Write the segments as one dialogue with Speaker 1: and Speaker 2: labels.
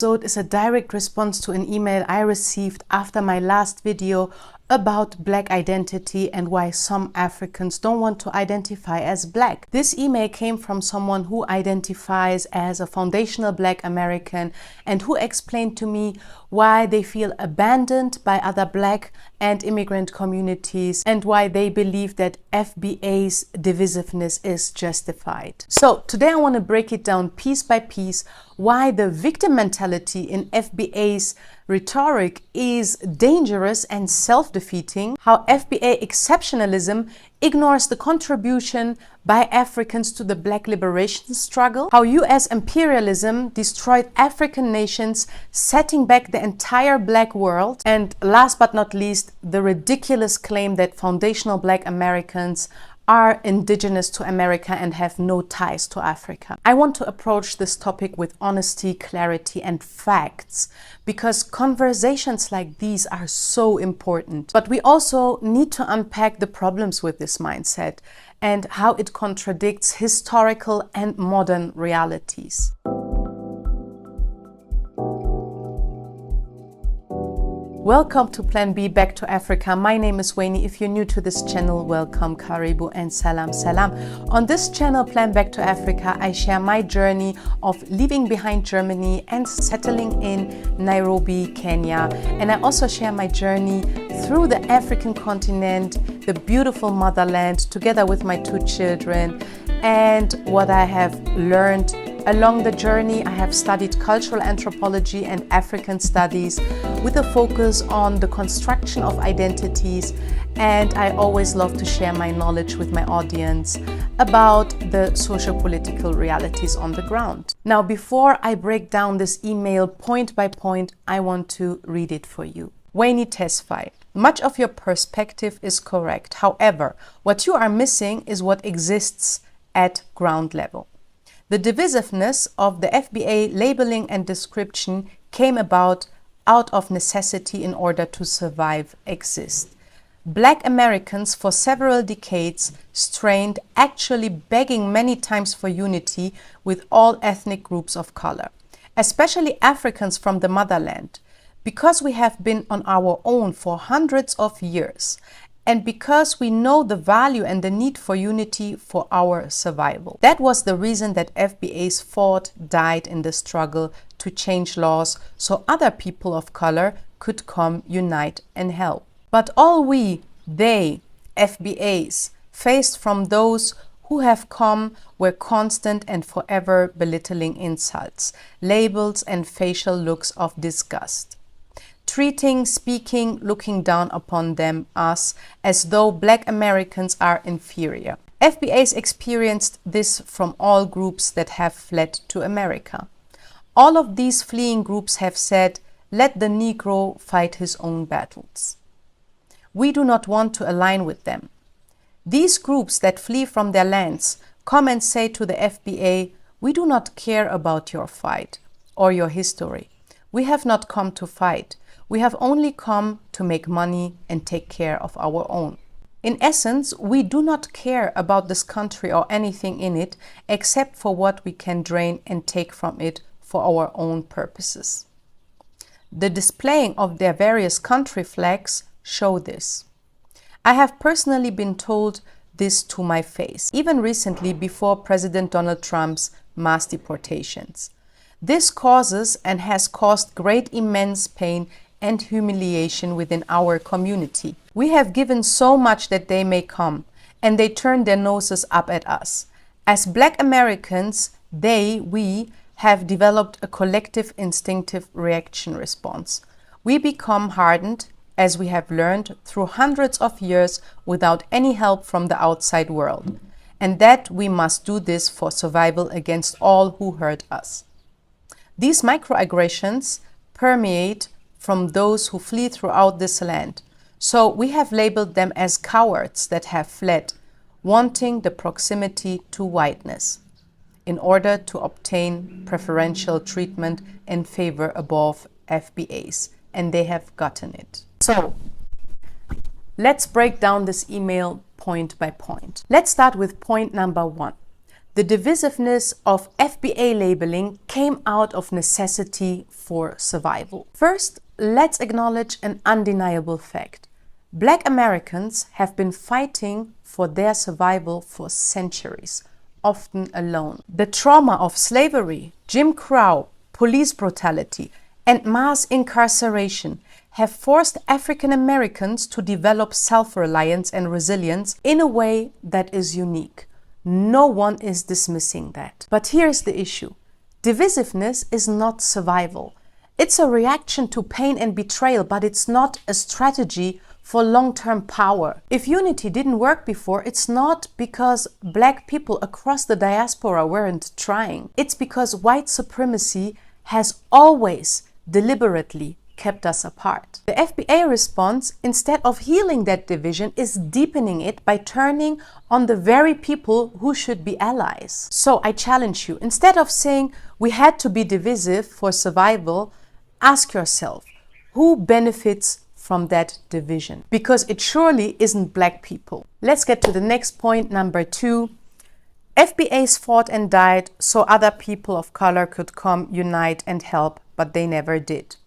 Speaker 1: episode is a direct response to an email I received after my last video about Black identity and why some Africans don't want to identify as Black. This email came from someone who identifies as a foundational Black American and who explained to me why they feel abandoned by other Black and immigrant communities and why they believe that FBA's divisiveness is justified. So today I want to break it down piece by piece why the victim mentality in FBA's rhetoric is dangerous and self-defeating, how FBA exceptionalism ignores the contribution by Africans to the Black liberation struggle, how US imperialism destroyed African nations, setting back the entire Black world, and last but not least, the ridiculous claim that foundational Black Americans are indigenous to America and have no ties to Africa. I want to approach this topic with honesty, clarity, and facts because conversations like these are so important. But we also need to unpack the problems with this mindset and how it contradicts historical and modern realities. Welcome to Plan B Back to Africa. My name is Weyni. If you're new to this channel, welcome, karibu, and salam salam. On this channel, Plan Back to Africa, I share my journey of leaving behind Germany and settling in Nairobi, Kenya. And I also share my journey through the African continent, the beautiful motherland, together with my 2 children, and what I have learned along the journey. I have studied cultural anthropology and African studies with a focus on the construction of identities, and I always love to share my knowledge with my audience about the socio-political realities on the ground. Now, before I break down this email point by point, I want to read it for you. Weyni Tesfai. Much of your perspective is correct. However, what you are missing is what exists at ground level. The divisiveness of the FBA labeling and description came about out of necessity in order to survive, exist. Black Americans for several decades strained, actually begging many times for unity with all ethnic groups of color, especially Africans from the motherland, because we have been on our own for hundreds of years. And because we know the value and the need for unity for our survival. That was the reason that FBA's fought, died in the struggle to change laws so other people of color could come, unite, and help. But all they, FBAs, faced from those who have come were constant and forever belittling insults, labels, and facial looks of disgust. Treating, speaking, looking down upon them, us, as though Black Americans are inferior. FBAs experienced this from all groups that have fled to America. All of these fleeing groups have said, let the Negro fight his own battles. We do not want to align with them. These groups that flee from their lands come and say to the FBA, we do not care about your fight or your history. We have not come to fight. We have only come to make money and take care of our own. In essence, we do not care about this country or anything in it except for what we can drain and take from it for our own purposes. The displaying of their various country flags show this. I have personally been told this to my face, even recently before President Donald Trump's mass deportations. This causes and has caused great immense pain and humiliation within our community. We have given so much that they may come, and they turn their noses up at us. As Black Americans, we have developed a collective instinctive reaction response. We become hardened, as we have learned, through hundreds of years without any help from the outside world, and that we must do this for survival against all who hurt us. These microaggressions permeate from those who flee throughout this land. So we have labeled them as cowards that have fled, wanting the proximity to whiteness in order to obtain preferential treatment and favor above FBAs, and they have gotten it. So let's break down this email point by point. Let's start with point number 1. The divisiveness of FBA labeling came out of necessity for survival. First, let's acknowledge an undeniable fact. Black Americans have been fighting for their survival for centuries, often alone. The trauma of slavery, Jim Crow, police brutality, and mass incarceration have forced African Americans to develop self-reliance and resilience in a way that is unique. No one is dismissing that. But here's the issue. Divisiveness is not survival. It's a reaction to pain and betrayal, but it's not a strategy for long-term power. If unity didn't work before, it's not because Black people across the diaspora weren't trying. It's because white supremacy has always deliberately kept us apart. The FBA response, instead of healing that division, is deepening it by turning on the very people who should be allies. So I challenge you, instead of saying we had to be divisive for survival, ask yourself, who benefits from that division? Because it surely isn't Black people. Let's get to the next point, number 2. FBAs fought and died so other people of color could come, unite and help, but they never did.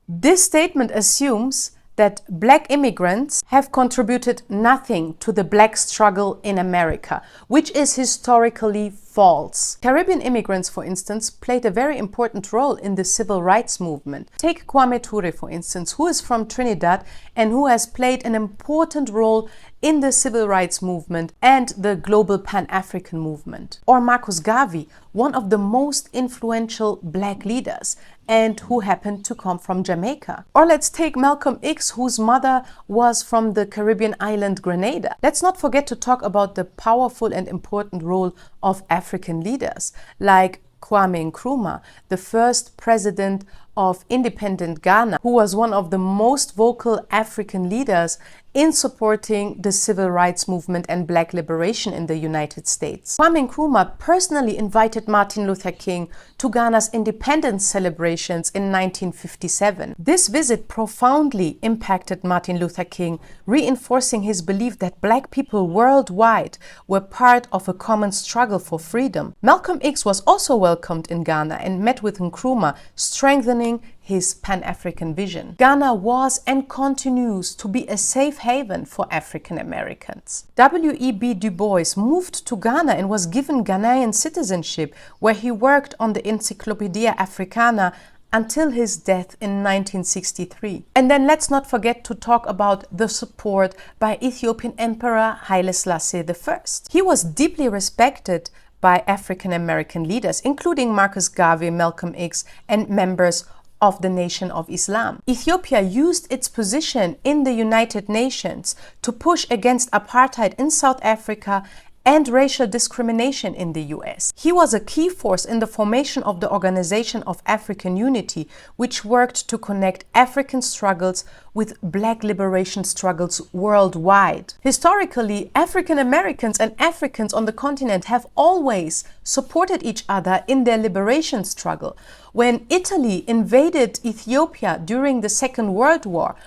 Speaker 1: This statement assumes that Black immigrants have contributed nothing to the Black struggle in America, which is historically false. Caribbean immigrants, for instance, played a very important role in the civil rights movement. Take Kwame Ture, for instance, who is from Trinidad and who has played an important role in the civil rights movement and the global Pan-African movement. Or Marcus Garvey, one of the most influential Black leaders and who happened to come from Jamaica. Or let's take Malcolm X, whose mother was from the Caribbean island Grenada. Let's not forget to talk about the powerful and important role of African leaders like Kwame Nkrumah, the first president of independent Ghana, who was one of the most vocal African leaders in supporting the civil rights movement and Black liberation in the United States. Kwame Nkrumah personally invited Martin Luther King to Ghana's independence celebrations in 1957. This visit profoundly impacted Martin Luther King, reinforcing his belief that Black people worldwide were part of a common struggle for freedom. Malcolm X was also welcomed in Ghana and met with Nkrumah, strengthening his Pan-African vision. Ghana was and continues to be a safe haven for African Americans. W.E.B. Du Bois moved to Ghana and was given Ghanaian citizenship, where he worked on the Encyclopedia Africana until his death in 1963. And then let's not forget to talk about the support by Ethiopian Emperor Haile Selassie I. He was deeply respected by African American leaders, including Marcus Garvey, Malcolm X, and members of the Nation of Islam. Ethiopia used its position in the United Nations to push against apartheid in South Africa and racial discrimination in the US. He was a key force in the formation of the Organization of African Unity, which worked to connect African struggles with Black liberation struggles worldwide. Historically, African Americans and Africans on the continent have always supported each other in their liberation struggle. When Italy invaded Ethiopia during the Second World War,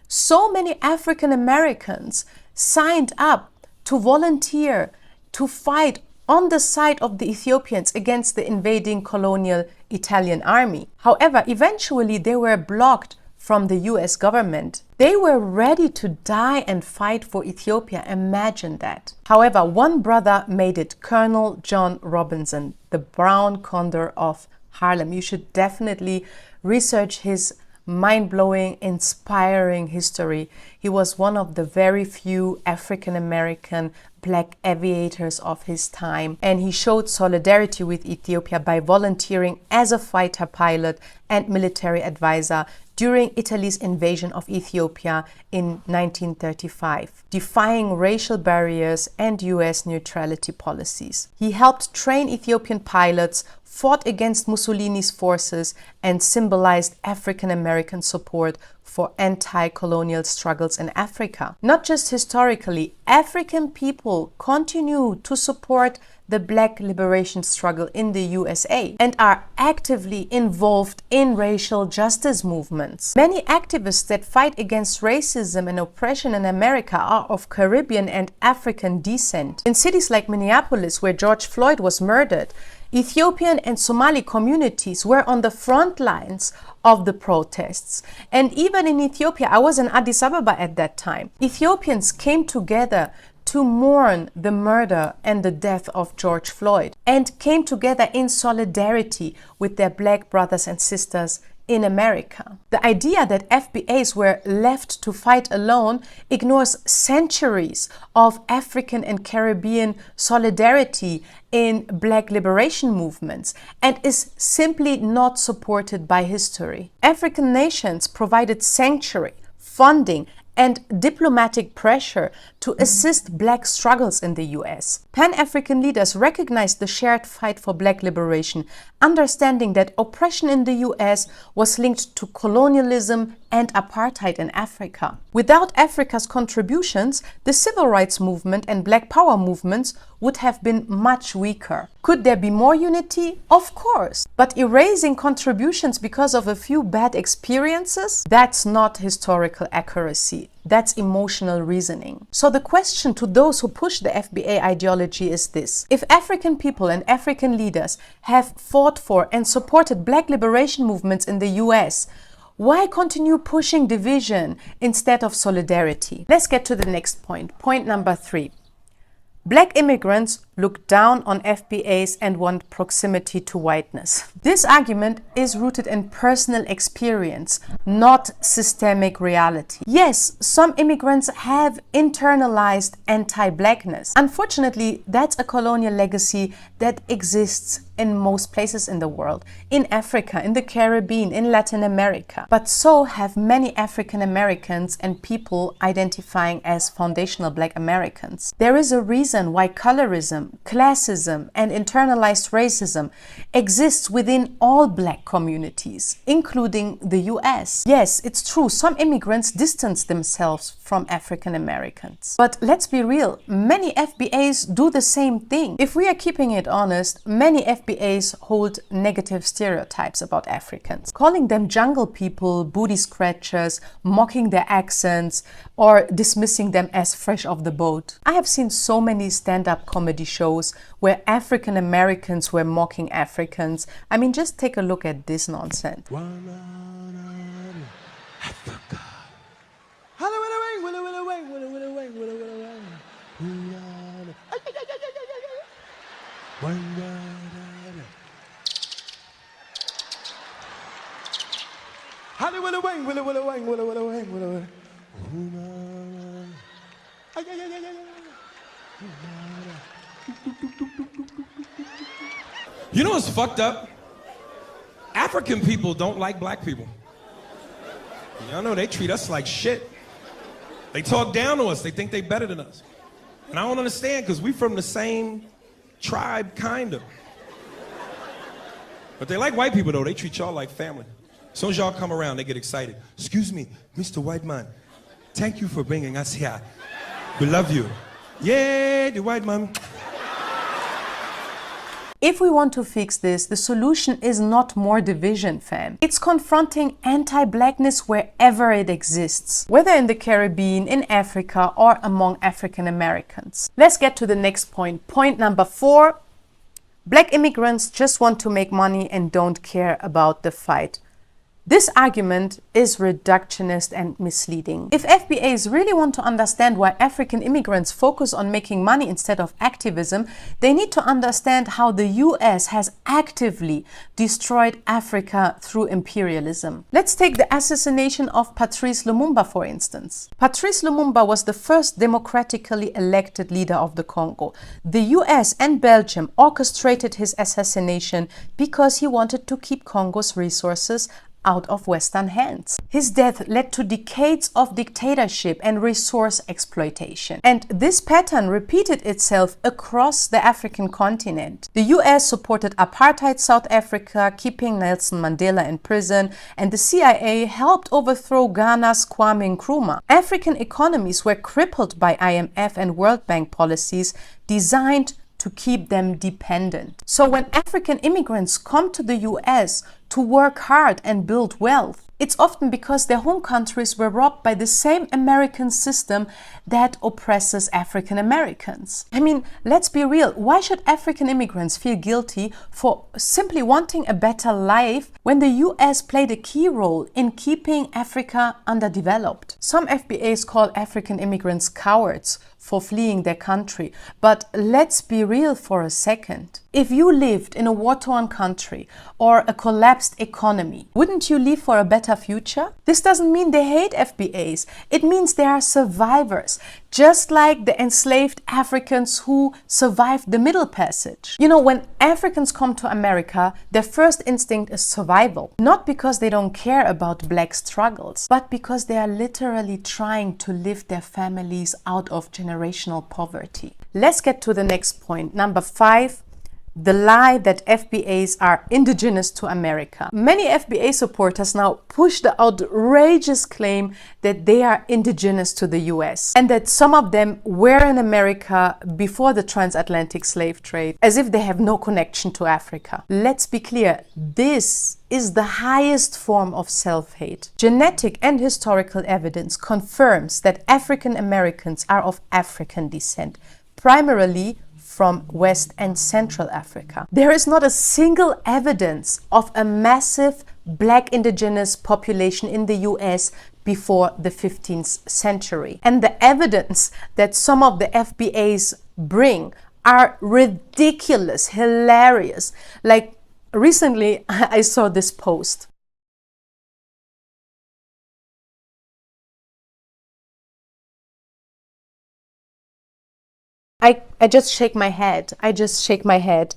Speaker 1: so many African Americans signed up to volunteer to fight on the side of the Ethiopians against the invading colonial Italian army. However, eventually they were blocked from the US government. They were ready to die and fight for Ethiopia. Imagine that. However, one brother made it, Colonel John Robinson, the Brown Condor of Harlem. You should definitely research his mind-blowing, inspiring history. He was one of the very few African-American Black aviators of his time, and he showed solidarity with Ethiopia by volunteering as a fighter pilot and military advisor during Italy's invasion of Ethiopia in 1935, defying racial barriers and US neutrality policies. He helped train Ethiopian pilots fought against Mussolini's forces, and symbolized African American support for anti-colonial struggles in Africa. Not just historically, African people continue to support the Black liberation struggle in the USA and are actively involved in racial justice movements. Many activists that fight against racism and oppression in America are of Caribbean and African descent. In cities like Minneapolis, where George Floyd was murdered, Ethiopian and Somali communities were on the front lines of the protests. And even in Ethiopia, I was in Addis Ababa at that time, Ethiopians came together to mourn the murder and the death of George Floyd and came together in solidarity with their Black brothers and sisters in America. The idea that FBAs were left to fight alone ignores centuries of African and Caribbean solidarity in Black liberation movements and is simply not supported by history. African nations provided sanctuary, funding, and diplomatic pressure to assist Black struggles in the US. Pan-African leaders recognized the shared fight for Black liberation, understanding that oppression in the US was linked to colonialism and apartheid in Africa. Without Africa's contributions, the civil rights movement and Black power movements would have been much weaker. Could there be more unity? Of course. But erasing contributions because of a few bad experiences? That's not historical accuracy. That's emotional reasoning. So the question to those who push the FBA ideology is this: if African people and African leaders have fought for and supported Black liberation movements in the US, why continue pushing division instead of solidarity? Let's get to the next point. Point number 3. Black immigrants look down on FBAs and want proximity to whiteness. This argument is rooted in personal experience, not systemic reality. Yes, some immigrants have internalized anti-Blackness. Unfortunately, that's a colonial legacy that exists in most places in the world, in Africa, in the Caribbean, in Latin America. But so have many African Americans and people identifying as foundational Black Americans. There is a reason why colorism, classism, and internalized racism exists within all Black communities, including the US. Yes, it's true, some immigrants distance themselves from African Americans. But let's be real, many FBAs do the same thing. If we are keeping it honest, many FBAs hold negative stereotypes about Africans, calling them jungle people, booty scratchers, mocking their accents, or dismissing them as fresh off the boat. I have seen so many stand-up comedy shows where African Americans were mocking Africans. I mean, just take a look at this nonsense.
Speaker 2: You know what's fucked up? African people don't like Black people. Y'all know they treat us like shit. They talk down to us. They think they better than us. And I don't understand, because we from the same tribe, kind of. But they like white people, though. They treat y'all like family. As soon as y'all come around, they get excited. Excuse me, Mr. White Man. Thank you for bringing us here. We love you. Yeah, the white man.
Speaker 1: If we want to fix this, the solution is not more division, fam. It's confronting anti-Blackness wherever it exists, whether in the Caribbean, in Africa, or among African Americans. Let's get to the next point. Point number 4. Black immigrants just want to make money and don't care about the fight. This argument is reductionist and misleading. If FBAs really want to understand why African immigrants focus on making money instead of activism, they need to understand how the US has actively destroyed Africa through imperialism. Let's take the assassination of Patrice Lumumba, for instance. Patrice Lumumba was the first democratically elected leader of the Congo. The US and Belgium orchestrated his assassination because he wanted to keep Congo's resources out of Western hands. His death led to decades of dictatorship and resource exploitation. And this pattern repeated itself across the African continent. The US supported apartheid South Africa, keeping Nelson Mandela in prison, and the CIA helped overthrow Ghana's Kwame Nkrumah. African economies were crippled by IMF and World Bank policies designed to keep them dependent. So when African immigrants come to the US to work hard and build wealth, it's often because their home countries were robbed by the same American system that oppresses African Americans. I mean, let's be real. Why should African immigrants feel guilty for simply wanting a better life when the US played a key role in keeping Africa underdeveloped? Some FBAs call African immigrants cowards for fleeing their country. But let's be real for a second. If you lived in a war-torn country or a collapsed economy, wouldn't you leave for a better future? This doesn't mean they hate FBAs. It means they are survivors, just like the enslaved Africans who survived the Middle Passage. You know, when Africans come to America, their first instinct is survival. Not because they don't care about black struggles, but because they are literally trying to lift their families out of generational poverty. Let's get to the next point. Number 5. The lie that FBAs are indigenous to America. Many FBA supporters now push the outrageous claim that they are indigenous to the US and that some of them were in America before the transatlantic slave trade, as if they have no connection to Africa. Let's be clear, this is the highest form of self-hate. Genetic and historical evidence confirms that African Americans are of African descent, primarily from West and Central Africa. There is not a single evidence of a massive black indigenous population in the US before the 15th century. And the evidence that some of the FBAs bring are ridiculous, hilarious. Like recently, I saw this post. I just shake my head. I just shake my head.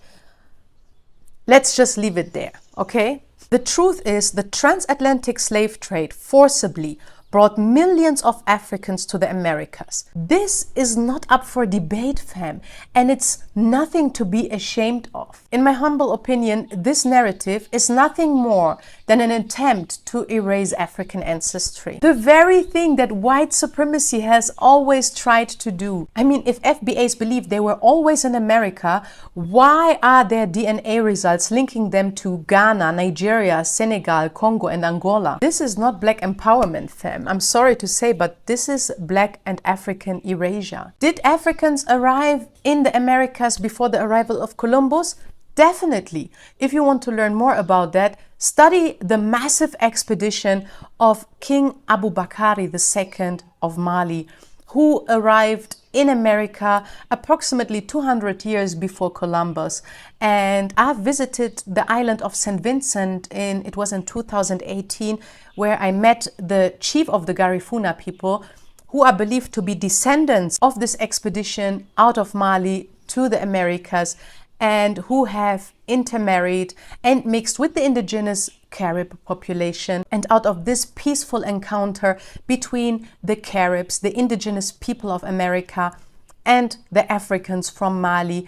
Speaker 1: Let's just leave it there, okay? The truth is, the transatlantic slave trade forcibly brought millions of Africans to the Americas. This is not up for debate, fam, and it's nothing to be ashamed of. In my humble opinion, this narrative is nothing more than an attempt to erase African ancestry. The very thing that white supremacy has always tried to do. I mean, if FBAs believe they were always in America, why are their DNA results linking them to Ghana, Nigeria, Senegal, Congo, and Angola? This is not black empowerment, fam. I'm sorry to say, but this is black and African erasure. Did Africans arrive in the Americas before the arrival of Columbus? Definitely. If you want to learn more about that, study the massive expedition of King Abu Bakari II of Mali, who arrived in America approximately 200 years before Columbus. And I've visited the island of St. Vincent it was in 2018, where I met the chief of the Garifuna people, who are believed to be descendants of this expedition out of Mali to the Americas, and who have intermarried and mixed with the indigenous Carib population. And out of this peaceful encounter between the Caribs, the indigenous people of America, and the Africans from Mali,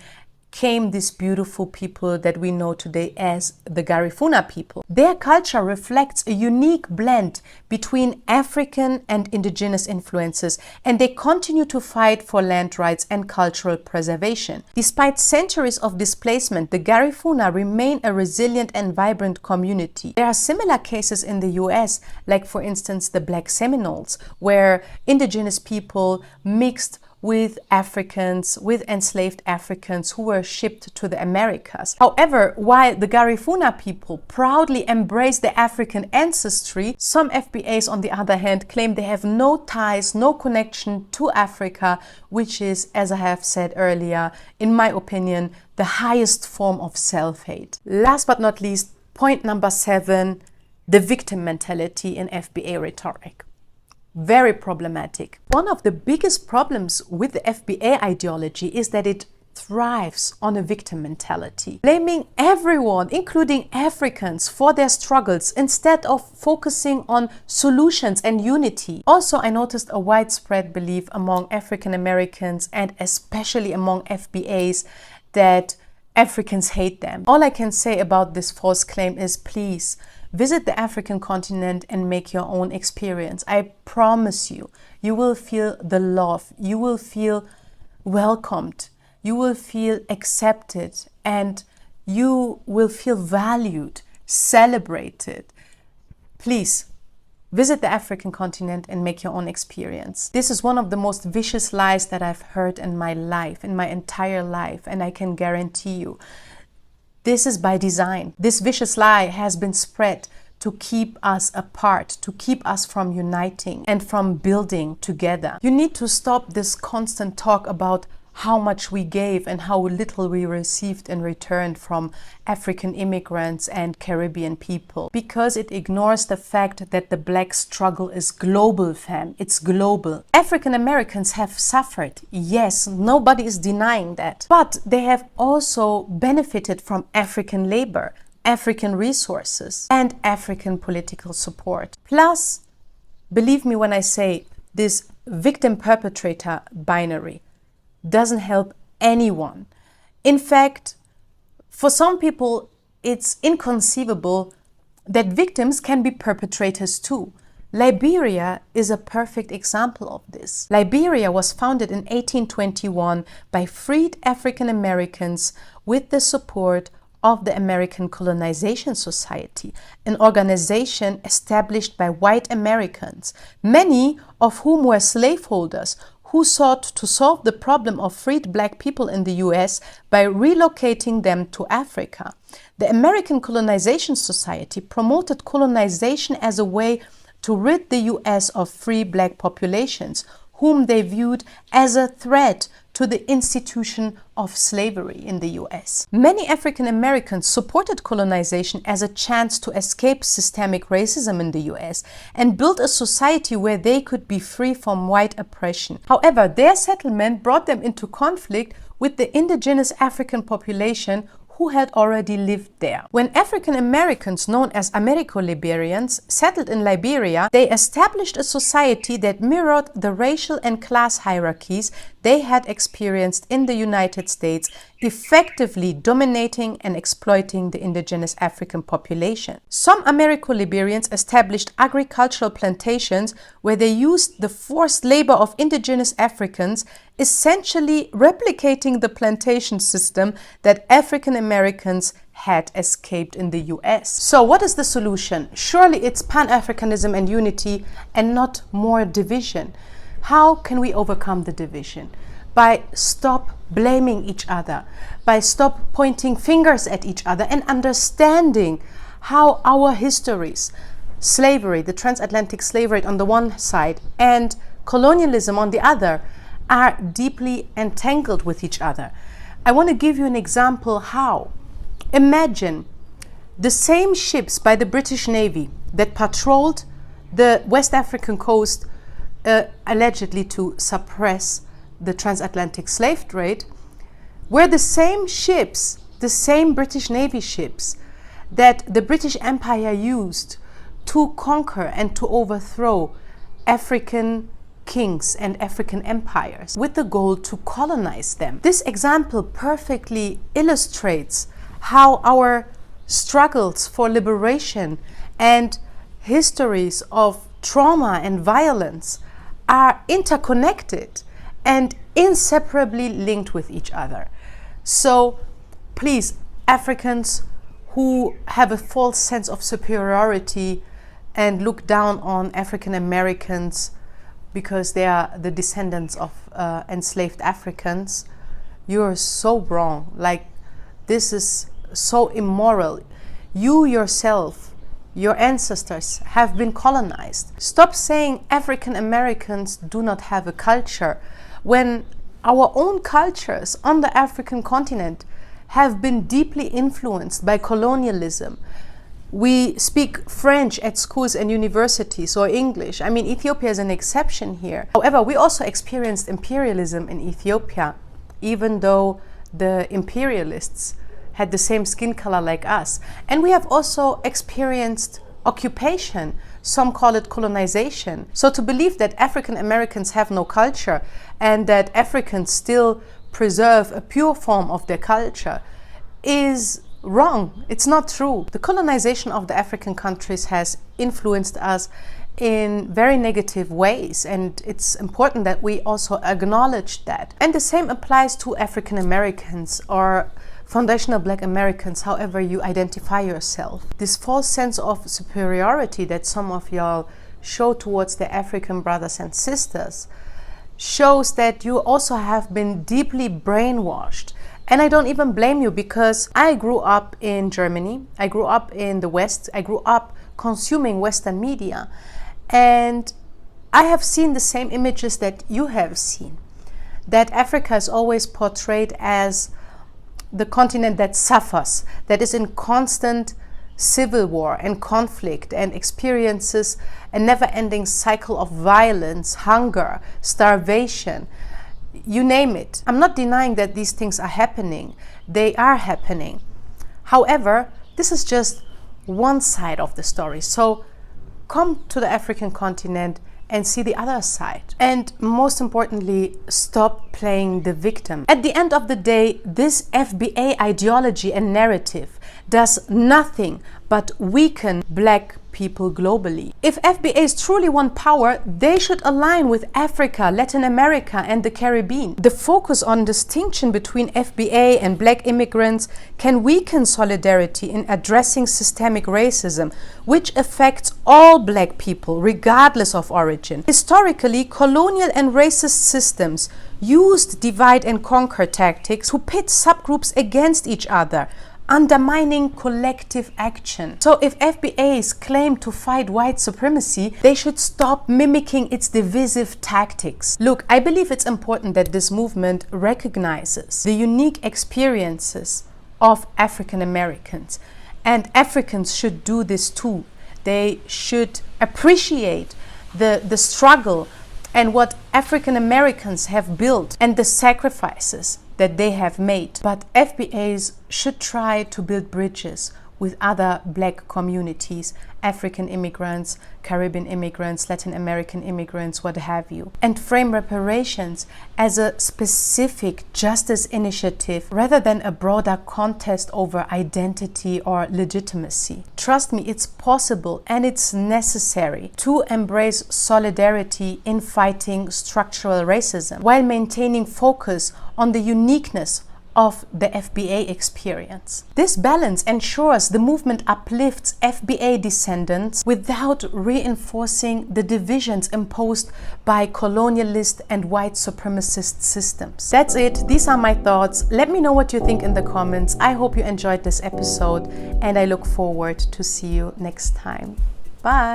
Speaker 1: came these beautiful people that we know today as the Garifuna people. Their culture reflects a unique blend between African and indigenous influences, and they continue to fight for land rights and cultural preservation. Despite centuries of displacement, the Garifuna remain a resilient and vibrant community. There are similar cases in the US, like for instance the Black Seminoles, where indigenous people mixed with Africans, with enslaved Africans who were shipped to the Americas. However, while the Garifuna people proudly embrace their African ancestry, some FBAs, on the other hand, claim they have no ties, no connection to Africa, which is, as I have said earlier, in my opinion, the highest form of self-hate. Last but not least, point number 7, the victim mentality in FBA rhetoric. Very problematic. One of the biggest problems with the FBA ideology is that it thrives on a victim mentality, blaming everyone, including Africans, for their struggles instead of focusing on solutions and unity. Also, I noticed a widespread belief among African Americans and especially among FBAs that Africans hate them. All I can say about this false claim is please visit the African continent and make your own experience. I promise you, you will feel the love, you will feel welcomed, you will feel accepted, and you will feel valued, celebrated. Please visit the African continent and make your own experience. This is one of the most vicious lies that I've heard in my life, in my entire life, and I can guarantee you, this is by design. This vicious lie has been spread to keep us apart, to keep us from uniting and from building together. You need to stop this constant talk about how much we gave and how little we received in return from African immigrants and Caribbean people, because it ignores the fact that the Black struggle is global, fam. It's global. African Americans have suffered, yes, nobody is denying that, but they have also benefited from African labor, African resources, and African political support. Plus, believe me when I say this victim-perpetrator binary doesn't help anyone. In fact, for some people, it's inconceivable that victims can be perpetrators too. Liberia is a perfect example of this. Liberia was founded in 1821 by freed African Americans with the support of the American Colonization Society, an organization established by white Americans, many of whom were slaveholders who sought to solve the problem of freed Black people in the US by relocating them to Africa. The American Colonization Society promoted colonization as a way to rid the US of free Black populations, whom they viewed as a threat to the institution of slavery in the US. Many African Americans supported colonization as a chance to escape systemic racism in the US and build a society where they could be free from white oppression. However, their settlement brought them into conflict with the indigenous African population who had already lived there. When African Americans, known as Americo-Liberians, settled in Liberia, they established a society that mirrored the racial and class hierarchies they had experienced in the United States, effectively dominating and exploiting the indigenous African population. Some Americo-Liberians established agricultural plantations where they used the forced labor of indigenous Africans, essentially replicating the plantation system that African Americans had escaped in the US. So what is the solution? Surely it's Pan-Africanism and unity and not more division. How can we overcome the division? By stop blaming each other, by stop pointing fingers at each other and understanding how our histories, slavery, the transatlantic slavery on the one side and colonialism on the other, are deeply entangled with each other. I want to give you an example how. Imagine the same ships by the British Navy that patrolled the West African coast allegedly to suppress the transatlantic slave trade, were the same ships, the same British Navy ships that the British Empire used to conquer and to overthrow African kings and African empires with the goal to colonize them. This example perfectly illustrates how our struggles for liberation and histories of trauma and violence are interconnected and inseparably linked with each other. So please, Africans who have a false sense of superiority and look down on African Americans because they are the descendants of enslaved Africans, you're so wrong. Like, this is so immoral. You yourself, your ancestors have been colonized. Stop saying African Americans do not have a culture when our own cultures on the African continent have been deeply influenced by colonialism. We speak French at schools and universities, or English. I mean, Ethiopia is an exception here. However, we also experienced imperialism in Ethiopia, even though the imperialists had the same skin color like us. And we have also experienced occupation. Some call it colonization. So to believe that African Americans have no culture and that Africans still preserve a pure form of their culture is wrong. It's not true. The colonization of the African countries has influenced us in very negative ways, and it's important that we also acknowledge that. And the same applies to African Americans or foundational Black Americans, however you identify yourself. This false sense of superiority that some of y'all show towards their African brothers and sisters shows that you also have been deeply brainwashed. And I don't even blame you, because I grew up in Germany, I grew up in the West, I grew up consuming Western media, and I have seen the same images that you have seen. That Africa is always portrayed as the continent that suffers, that is in constant civil war and conflict and experiences a never-ending cycle of violence, hunger, starvation, you name it. I'm not denying that these things are happening. They are happening. However, this is just one side of the story. So come to the African continent and see the other side. And most importantly, stop playing the victim. At the end of the day, this FBA ideology and narrative does nothing but weaken Black people globally. If FBAs truly want power, they should align with Africa, Latin America, and the Caribbean. The focus on distinction between FBA and Black immigrants can weaken solidarity in addressing systemic racism, which affects all Black people, regardless of origin. Historically, colonial and racist systems used divide and conquer tactics to pit subgroups against each other, undermining collective action. So if FBAs claim to fight white supremacy, they should stop mimicking its divisive tactics. Look, I believe it's important that this movement recognizes the unique experiences of African Americans, and Africans should do this too. They should appreciate the struggle and what African Americans have built and the sacrifices that they have made. But FBAs should try to build bridges with other Black communities, African immigrants, Caribbean immigrants, Latin American immigrants, what have you, and frame reparations as a specific justice initiative rather than a broader contest over identity or legitimacy. Trust me, it's possible and it's necessary to embrace solidarity in fighting structural racism while maintaining focus on the uniqueness of the FBA experience. This balance ensures the movement uplifts FBA descendants without reinforcing the divisions imposed by colonialist and white supremacist systems. That's it. These are my thoughts. Let me know what you think in the comments. I hope you enjoyed this episode, and I look forward to see you next time. Bye.